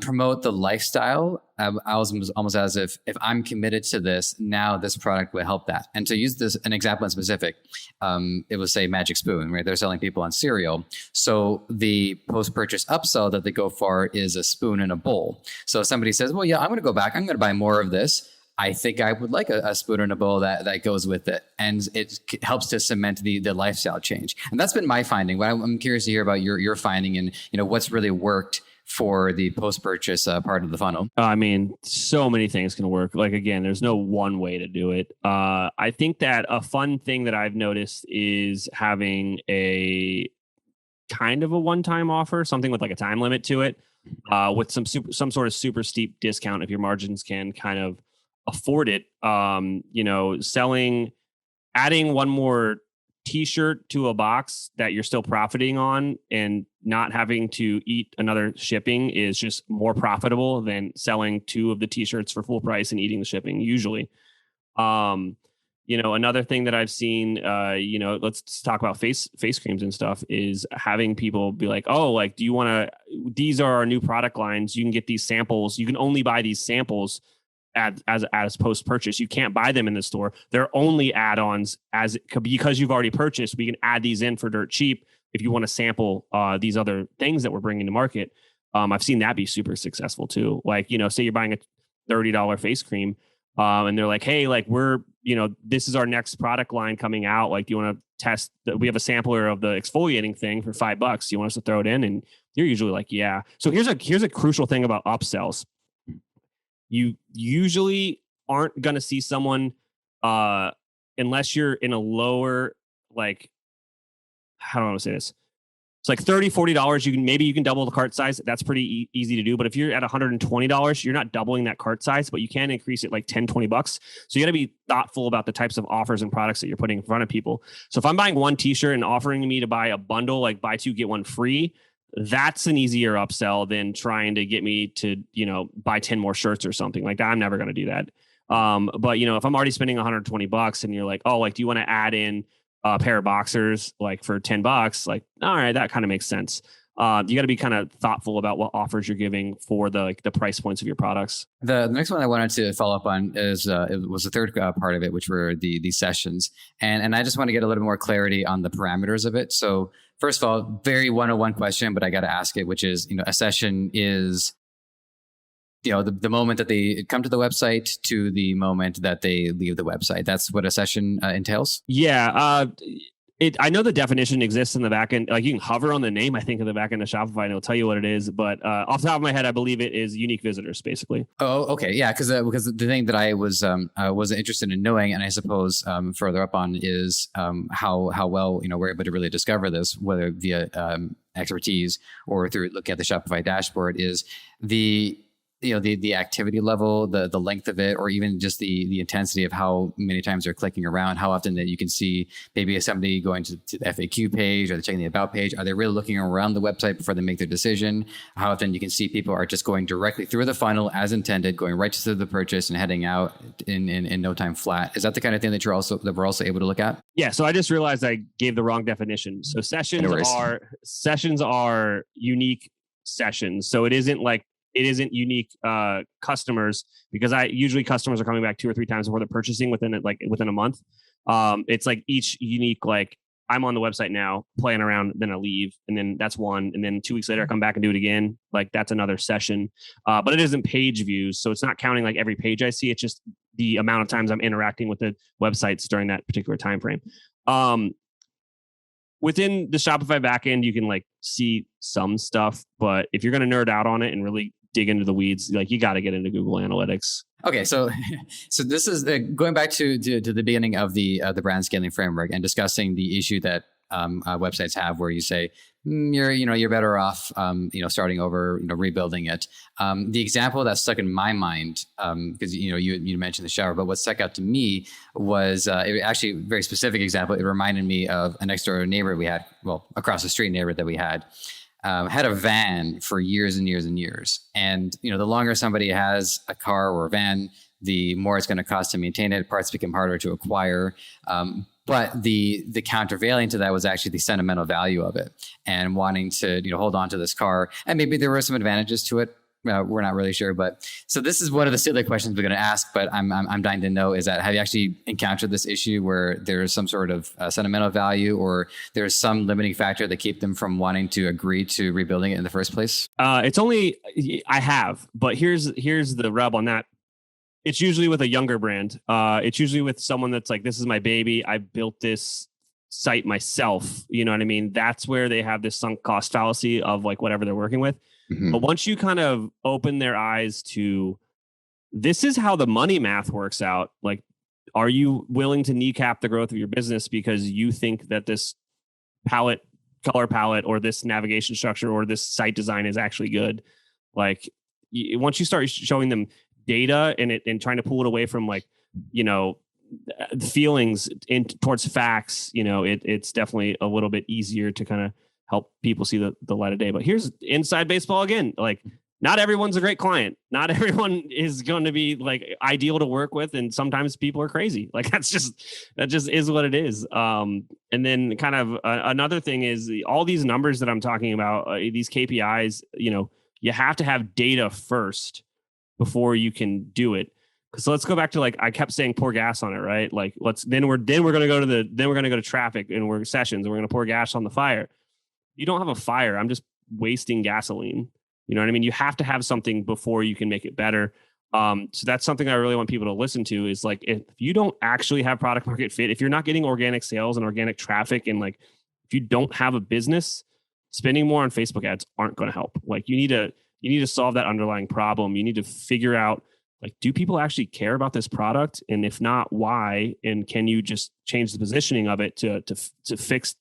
promote the lifestyle. I was almost as if I'm committed to this, now this product will help that. And to use an example in specific, it was say Magic Spoon, right? They're selling people on cereal. So the post-purchase upsell that they go for is a spoon and a bowl. So if somebody says, well, yeah, I'm going to go back, I'm going to buy more of this. I think I would like a spoon and a bowl that goes with it. And it helps to cement the lifestyle change. And that's been my finding. But I'm curious to hear about your finding and what's really worked for the post-purchase part of the funnel. I mean, so many things can work. Like, again, there's no one way to do it. I think that a fun thing that I've noticed is having a kind of a one-time offer, something with like a time limit to it, with some sort of super steep discount if your margins can kind of afford it. Adding one more t-shirt to a box that you're still profiting on and not having to eat another shipping is just more profitable than selling 2 of the t-shirts for full price and eating the shipping usually. Another thing that I've seen, let's talk about face creams and stuff, is having people be like, oh, like, do you want to, these are our new product lines. You can get these samples. You can only buy these samples as post purchase. You can't buy them in the store. They're only add-ons because you've already purchased. We can add these in for dirt cheap if you want to sample these other things that we're bringing to market. I've seen that be super successful too. Like, say you're buying a $30 face cream, and they're like, hey, like, we're, this is our next product line coming out. Like, do you want to test we have a sampler of the exfoliating thing for $5. You want us to throw it in? And you're usually like, yeah. So here's a crucial thing about upsells. You usually aren't going to see someone unless you're in a lower, like, how do I want to say this? It's like $30, $40. You can double the cart size. That's pretty easy to do. But if you're at $120, you're not doubling that cart size, but you can increase it like $10, $20. So you got to be thoughtful about the types of offers and products that you're putting in front of people. So if I'm buying one t-shirt and offering me to buy a bundle, like buy 2, get 1 free, that's an easier upsell than trying to get me to, buy 10 more shirts or something like that. I'm never going to do that. But if I'm already spending $120 and you're like, oh, like, do you want to add in a pair of boxers, like, for $10? Like, all right, that kind of makes sense. You got to be kind of thoughtful about what offers you're giving for the price points of your products. The next one I wanted to follow up on is it was the third part of it, which were the sessions, and I just want to get a little more clarity on the parameters of it. So first of all, very 101 question, but I got to ask it, which is, a session is, the moment that they come to the website to the moment that they leave the website. That's what a session entails. Yeah. I know the definition exists in the back end. Like, you can hover on the name, I think, of the back end of Shopify, and it'll tell you what it is. But off the top of my head, I believe it is unique visitors, basically. Oh, okay, yeah. Because the thing that I was interested in knowing, and I suppose further up on, is how well we're able to really discover this, whether via expertise or through looking at the Shopify dashboard, is the activity level, the length of it, or even just the intensity of how many times they're clicking around, how often that you can see maybe somebody going to the FAQ page or they're checking the about page. Are they really looking around the website before they make their decision? How often you can see people are just going directly through the funnel as intended, going right to the purchase and heading out in no time flat. Is that the kind of thing that we're also able to look at? Yeah. So I just realized I gave the wrong definition. So sessions are unique sessions. So it isn't unique customers, because customers are coming back 2 or 3 times before they're purchasing within a month. It's like each unique, like, I'm on the website now playing around, then I leave, and then that's one, and then 2 weeks later I come back and do it again. Like, that's another session. But it isn't page views, so it's not counting like every page I see. It's just the amount of times I'm interacting with the websites during that particular time frame. Within the Shopify backend, you can like see some stuff, but if you're going to nerd out on it and really dig into the weeds, like, you got to get into Google Analytics. Okay, so this is going back to the beginning of the brand scaling framework and discussing the issue that websites have, where you say, you're better off, starting over, rebuilding it. The example that stuck in my mind, because you mentioned the shower, but what stuck out to me was actually a very specific example. It reminded me of a next door neighbor we had, across the street neighbor that we had a van for years and years and years. And the longer somebody has a car or a van, the more it's going to cost to maintain it. Parts become harder to acquire. But the countervailing to that was actually the sentimental value of it, and wanting to hold on to this car. And maybe there were some advantages to it. We're not really sure. But so this is one of the silly questions we're going to ask. But I'm dying to know, is that, have you actually encountered this issue where there's some sort of sentimental value, or there's some limiting factor that keep them from wanting to agree to rebuilding it in the first place? It's only, I have, but here's the rub on that. It's usually with a younger brand. It's usually with someone that's like, this is my baby. I built this site myself. You know what I mean? That's where they have this sunk cost fallacy of like whatever they're working with. Mm-hmm. But once you kind of open their eyes to, this is how the money math works out. Like, are you willing to kneecap the growth of your business because you think that this color palette, or this navigation structure, or this site design is actually good? Like, once you start showing them data and trying to pull it away from feelings towards facts, it's definitely a little bit easier to kind of help people see the light of day. But here's inside baseball again. Like, not everyone's a great client. Not everyone is going to be like ideal to work with. And sometimes people are crazy. Like, that just is what it is. And then kind of another thing is all these numbers that I'm talking about, these KPIs, you have to have data first before you can do it. So let's go back to, like, I kept saying pour gas on it, right? Like, then we're going to go to traffic and we're sessions and we're going to pour gas on the fire. You don't have a fire. I'm just wasting gasoline. You know what I mean? You have to have something before you can make it better. So that's something I really want people to listen to, is like, if you don't actually have product market fit, if you're not getting organic sales and organic traffic, and like, if you don't have a business, spending more on Facebook ads aren't going to help. Like, you need to solve that underlying problem. You need to figure out, like, do people actually care about this product? And if not, why? And can you just change the positioning of it to fix,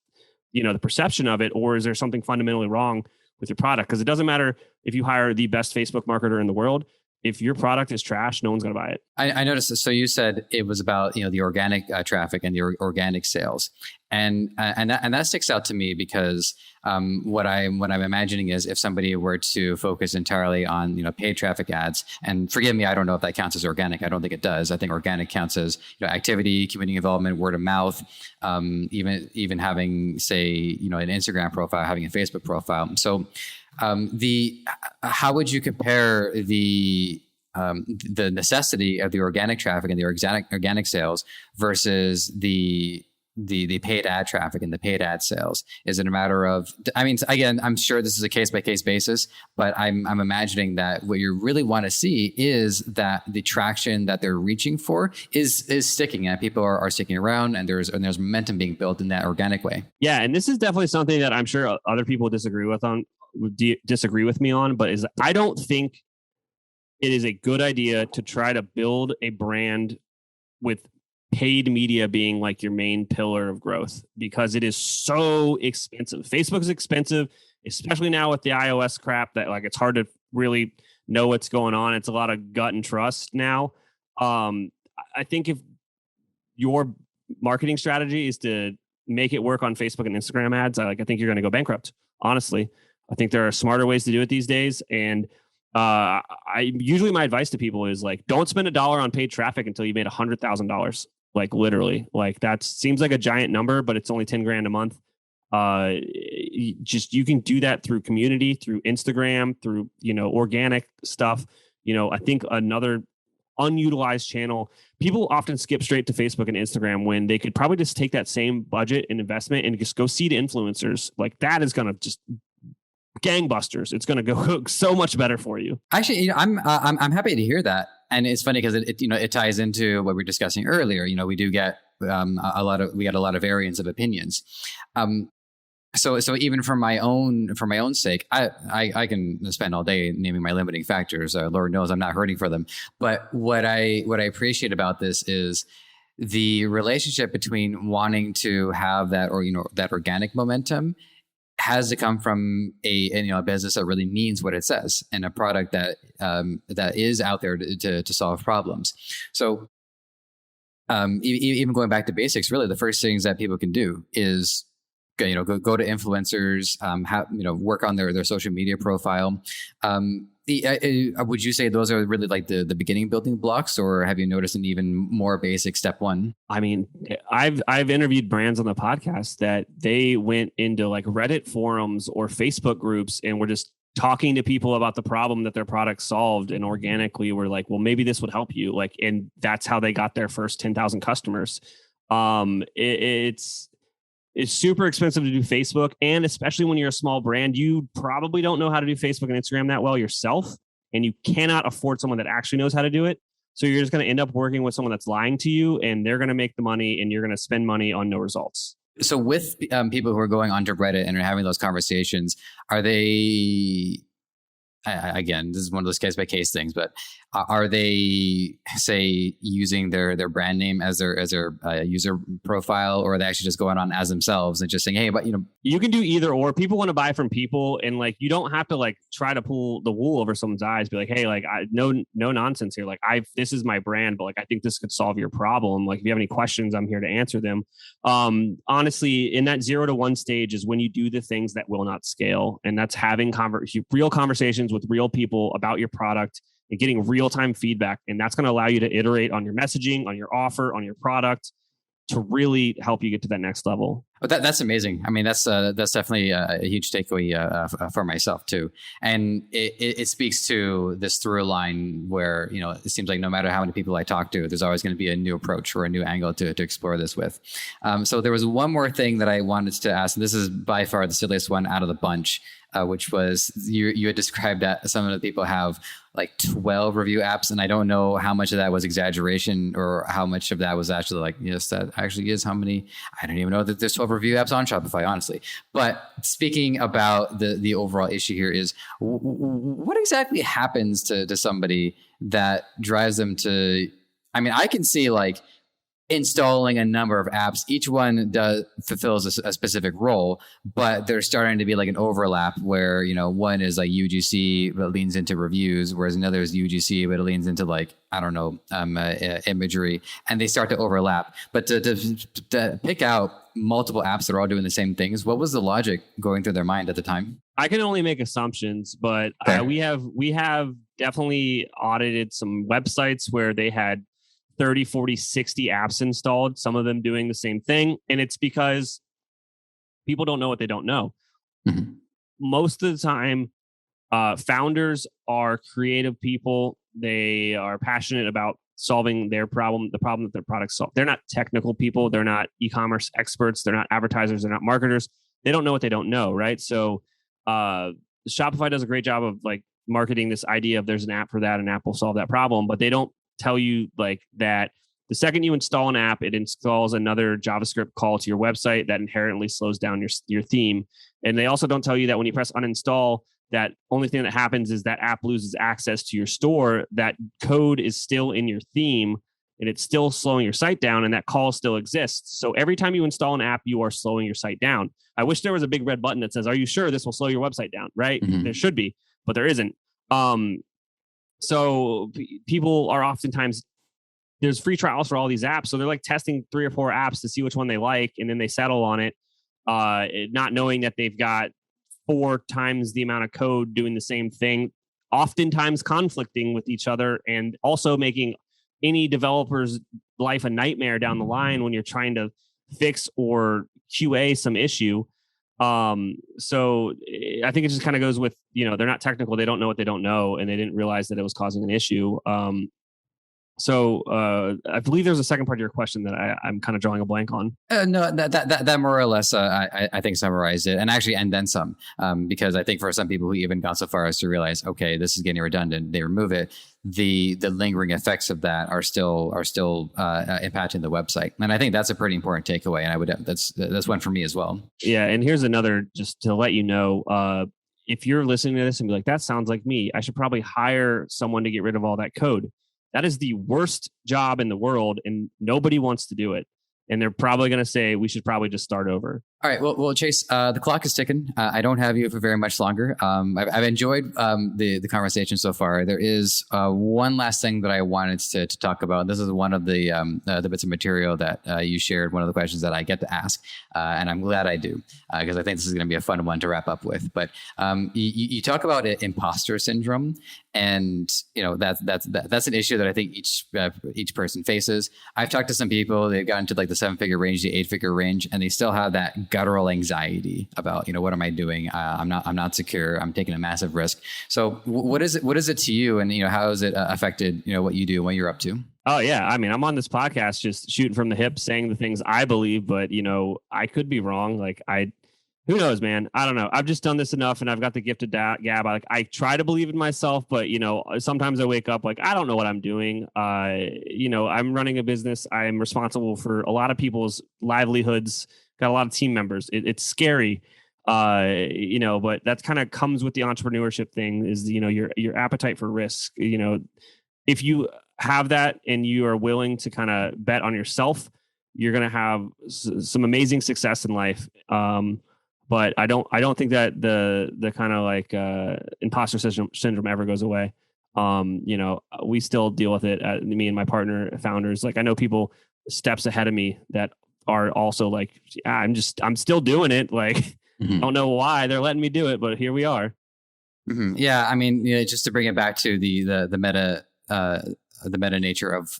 the perception of it? Or is there something fundamentally wrong with your product? Because it doesn't matter if you hire the best Facebook marketer in the world. If your product is trash, no one's going to buy it. I noticed this. So you said it was about the organic traffic and the organic sales, and that sticks out to me because what I'm imagining is, if somebody were to focus entirely on paid traffic ads, and forgive me, I don't know if that counts as organic. I don't think it does. I think organic counts as activity, community involvement, word of mouth, even having, say, an Instagram profile, having a Facebook profile. So how would you compare the necessity of the organic traffic and the organic sales versus the paid ad traffic and the paid ad sales? Is it a matter of, again, I'm sure this is a case by case basis, but I'm imagining that what you really want to see is that the traction that they're reaching for is sticking, and people are sticking around, and there's momentum being built in that organic way. Yeah, and this is definitely something that I'm sure other people disagree with me on, but is, I don't think it is a good idea to try to build a brand with paid media being like your main pillar of growth, because it is so expensive. Facebook is expensive, especially now with the iOS crap, that like, it's hard to really know what's going on. It's a lot of gut and trust now. I think if your marketing strategy is to make it work on Facebook and Instagram ads, I think you're going to go bankrupt. Honestly, I think there are smarter ways to do it these days. And my advice to people is, like, don't spend $1 on paid traffic until you made $100,000. Like, literally, like, that seems like a giant number, but it's only 10 grand a month. You can do that through community, through Instagram, through, organic stuff. I think another unutilized channel, people often skip straight to Facebook and Instagram when they could probably just take that same budget and investment and just go see the influencers. Like, that is going to just gangbusters. It's going to go so much better for you. Actually, I'm happy to hear that, and it's funny because it ties into what we were discussing earlier. We do get a lot of variance of opinions. So even for my own sake, I can spend all day naming my limiting factors. Lord knows I'm not hurting for them. But what I appreciate about this is, the relationship between wanting to have that, or that organic momentum has to come from a business that really means what it says, and a product that that is out there to solve problems. So even going back to basics, really the first things that people can do is go to influencers, work on their social media profile. Would you say those are really like the beginning building blocks, or have you noticed an even more basic step one? I mean, I've interviewed brands on the podcast that they went into like Reddit forums or Facebook groups and were just talking to people about the problem that their product solved, and organically were like, well, maybe this would help you. Like, and that's how they got their first 10,000 customers. It's super expensive to do Facebook. And especially when you're a small brand, you probably don't know how to do Facebook and Instagram that well yourself. And you cannot afford someone that actually knows how to do it. So you're just going to end up working with someone that's lying to you, and they're going to make the money, and you're going to spend money on no results. So with people who are going onto Reddit and are having those conversations, are they, again, this is one of those case by case things, but are they, say, using their brand name as their user profile, or are they actually just going on as themselves and just saying, hey, but you can do either or. People want to buy from people, and like, you don't have to like try to pull the wool over someone's eyes. Be like, hey, like, no nonsense here. Like, this is my brand, but like, I think this could solve your problem. Like, if you have any questions, I'm here to answer them. Honestly, in that 0 to 1 stage is when you do the things that will not scale, and that's having real conversations with real people about your product and getting real-time feedback. And that's going to allow you to iterate on your messaging, on your offer, on your product, to really help you get to that next level. Oh, that's amazing. I mean, that's definitely a huge takeaway for myself too. And it speaks to this through line where, it seems like no matter how many people I talk to, there's always going to be a new approach or a new angle to explore this with. So there was one more thing that I wanted to ask, and this is by far the silliest one out of the bunch, which was you had described that some of the people have like 12 review apps, and I don't know how much of that was exaggeration or how much of that was actually like, yes, that actually is how many. I don't even know that there's 12 review apps on Shopify, honestly. But speaking about the overall issue here is what exactly happens to somebody that drives them to, I mean, I can see like installing a number of apps. Each one fulfills a specific role, but there's starting to be like an overlap where, one is like UGC, but leans into reviews, whereas another is UGC, but it leans into like, I don't know, imagery, and they start to overlap. But to pick out multiple apps that are all doing the same things, what was the logic going through their mind at the time? I can only make assumptions, but we have definitely audited some websites where they had 30, 40, 60 apps installed, some of them doing the same thing. And it's because people don't know what they don't know. Mm-hmm. Most of the time, founders are creative people. They are passionate about solving their problem, the problem that their products solve. They're not technical people. They're not e-commerce experts. They're not advertisers. They're not marketers. They don't know what they don't know, right? So Shopify does a great job of like marketing this idea of there's an app for that, an app will solve that problem, but they don't tell you like that the second you install an app, it installs another JavaScript call to your website that inherently slows down your theme. And they also don't tell you that when you press uninstall, that only thing that happens is that app loses access to your store. That code is still in your theme, and it's still slowing your site down, and that call still exists. So every time you install an app, you are slowing your site down. I wish there was a big red button that says, are you sure this will slow your website down? Right? Mm-hmm. There should be, but there isn't. So people are oftentimes, there's free trials for all these apps. So they're like testing 3 or 4 apps to see which one they like. And then they settle on it, not knowing that they've got 4 times the amount of code doing the same thing, oftentimes conflicting with each other, and also making any developer's life a nightmare down the line when you're trying to fix or QA some issue. So I think it just kind of goes with, they're not technical. They don't know what they don't know, and they didn't realize that it was causing an issue. So I believe there's a second part of your question that I'm kind of drawing a blank on. No, that more or less, I think summarized it, and then some, because I think for some people who even gone so far as to realize, okay, this is getting redundant, they remove it. The lingering effects of that are still impacting the website, and I think that's a pretty important takeaway. And that's one for me as well. Yeah, and here's another, just to let you know, if you're listening to this and be like, that sounds like me, I should probably hire someone to get rid of all that code. that is the worst job in the world and nobody wants to do it. And they're probably going to say, we should probably just start over. All right. Well, Chase, the clock is ticking. I don't have you for very much longer. I've enjoyed the conversation so far. There is one last thing that I wanted to talk about. This is one of the bits of material that you shared, one of the questions that I get to ask. And I'm glad I do, because I think this is going to be a fun one to wrap up with. But you talk about imposter syndrome. And that's an issue that I think each person faces. I've talked to some people; they've gotten to like the 7-figure range, the 8-figure range, and they still have that guttural anxiety about what am I doing? I'm not secure. I'm taking a massive risk. So what is it to you, and how has it affected what you do and what you're up to? Oh yeah, I mean, I'm on this podcast just shooting from the hip, saying the things I believe, but I could be wrong. Who knows, man? I don't know. I've just done this enough, and I've got the gift of gab. I try to believe in myself, but sometimes I wake up like I don't know what I'm doing. I'm running a business. I'm responsible for a lot of people's livelihoods. Got a lot of team members. It's scary, but that kind of comes with the entrepreneurship thing. Is your appetite for risk. If you have that and you are willing to kind of bet on yourself, you're going to have some amazing success in life. But I don't think that the kind of imposter syndrome ever goes away. We still deal with it. Me and my partner founders. I know people steps ahead of me that are also I'm still doing it. Mm-hmm. I don't know why they're letting me do it, but here we are. Mm-hmm. Yeah, I mean, just to bring it back to the meta nature of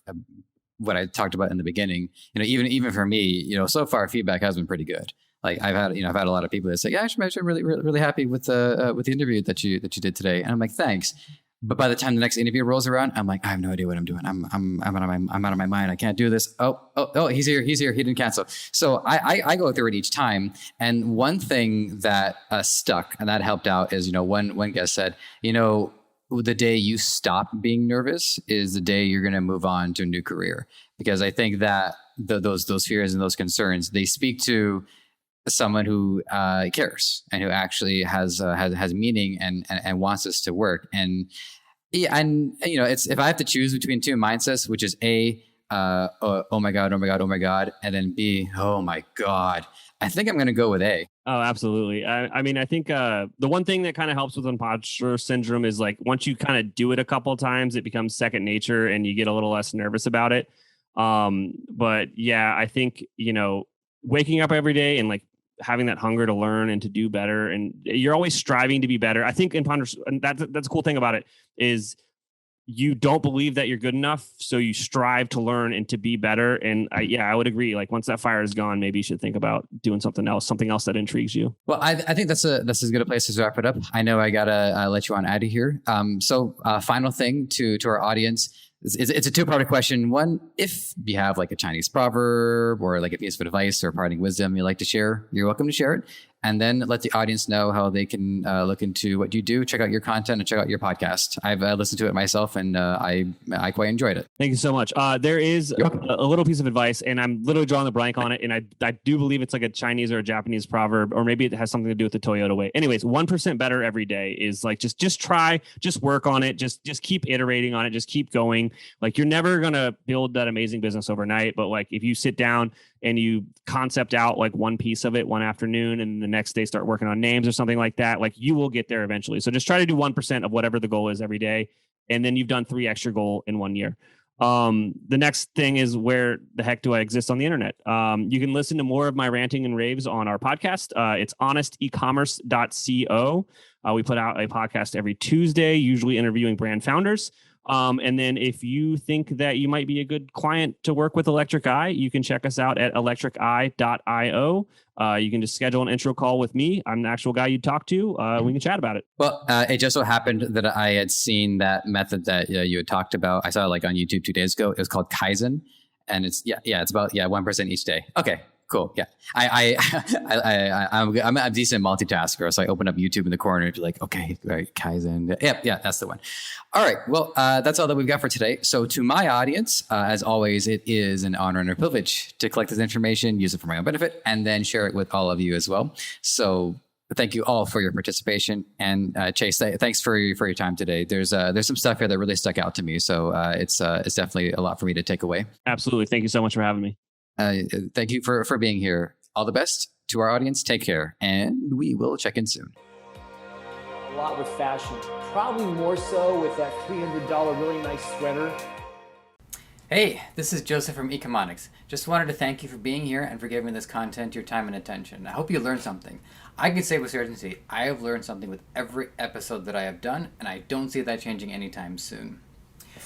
what I talked about in the beginning. Even for me, so far feedback has been pretty good. I've had a lot of people that say, yeah, actually, I'm really, really, really happy with the interview that you did today. And I'm like, thanks. But by the time the next interview rolls around, I'm like, I have no idea what I'm doing. I'm out of my mind. I can't do this. Oh, he's here. He didn't cancel. So I go through it each time. And one thing that stuck and that helped out is, one guest said, the day you stop being nervous is the day you're going to move on to a new career. Because I think that those fears and those concerns, they speak to someone who cares and who actually has meaning and wants us to work. And it's if I have to choose between two mindsets, which is A, oh my God, and then B, oh my God, I think I'm going to go with A. Oh, absolutely. I mean, I think the one thing that kind of helps with imposter syndrome is once you kind of do it a couple of times, it becomes second nature and you get a little less nervous about it. But yeah, I think, waking up every day and having that hunger to learn and to do better, and you're always striving to be better. I think that's a cool thing about it is you don't believe that you're good enough, so you strive to learn and to be better. And I would agree. Once that fire is gone, maybe you should think about doing something else that intrigues you. Well, I think that's as good a place to wrap it up. I know I gotta let you on out of here. So final thing to our audience. It's a two-part question. One, if you have a Chinese proverb or a piece of advice or parting wisdom you'd like to share, you're welcome to share it. And then let the audience know how they can look into what you do, check out your content, and check out your podcast. I've listened to it myself, and I quite enjoyed it. Thank you so much. There is a little piece of advice, and I'm literally drawing the blank on it, and I do believe it's a Chinese or a Japanese proverb, or maybe it has something to do with the Toyota way. Anyways, 1% better every day is just try, just work on it, just keep iterating on it, just keep going. You're never gonna build that amazing business overnight, but if you sit down and you concept out one piece of it one afternoon, and the next day start working on names or something like that, you will get there eventually. So just try to do 1% of whatever the goal is every day. And then you've done 3 extra goal in 1 year. The next thing is, where the heck do I exist on the internet? You can listen to more of my ranting and raves on our podcast. It's honestecommerce.co. We put out a podcast every Tuesday, usually interviewing brand founders. And then if you think that you might be a good client to work with Electric Eye, you can check us out at electriceye.io. You can just schedule an intro call with me. I'm the actual guy you'd talk to. We can chat about it. Well, it just so happened that I had seen that method that you had talked about. I saw it on YouTube 2 days ago. It was called Kaizen. And it's about 1% each day. Okay. Cool. Yeah. I'm a decent multitasker. So I open up YouTube in the corner and be like, okay, right, Kaizen. Yeah, that's the one. All right. Well, that's all that we've got for today. So to my audience, as always, it is an honor and a privilege to collect this information, use it for my own benefit, and then share it with all of you as well. So Thank you all for your participation. And Chase, thanks for your time today. There's some stuff here that really stuck out to me. So it's definitely a lot for me to take away. Absolutely. Thank you so much for having me. Thank you for being here. All the best to our audience. Take care. And we will check in soon. A lot with fashion, probably more so with that $300 really nice sweater. Hey, this is Joseph from Ecommerce. Just wanted to thank you for being here and for giving this content your time and attention. I hope you learned something. I can say with certainty, I have learned something with every episode that I have done, and I don't see that changing anytime soon.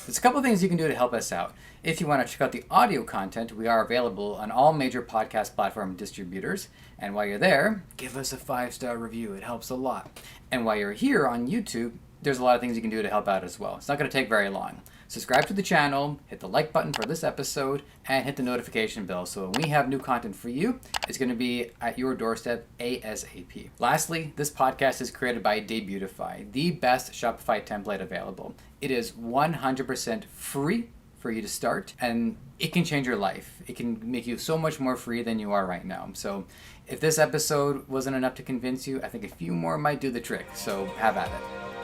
There's a couple things you can do to help us out. If you want to check out the audio content, we are available on all major podcast platform distributors. And while you're there, give us a 5-star review. It helps a lot. And while you're here on YouTube, there's a lot of things you can do to help out as well. It's not going to take very long. Subscribe to the channel, hit the like button for this episode, and hit the notification bell so when we have new content for you, it's going to be at your doorstep ASAP. Lastly, this podcast is created by Debutify, the best Shopify template available. It is 100% free for you to start, and it can change your life. It can make you so much more free than you are right now. So if this episode wasn't enough to convince you, I think a few more might do the trick. So have at it.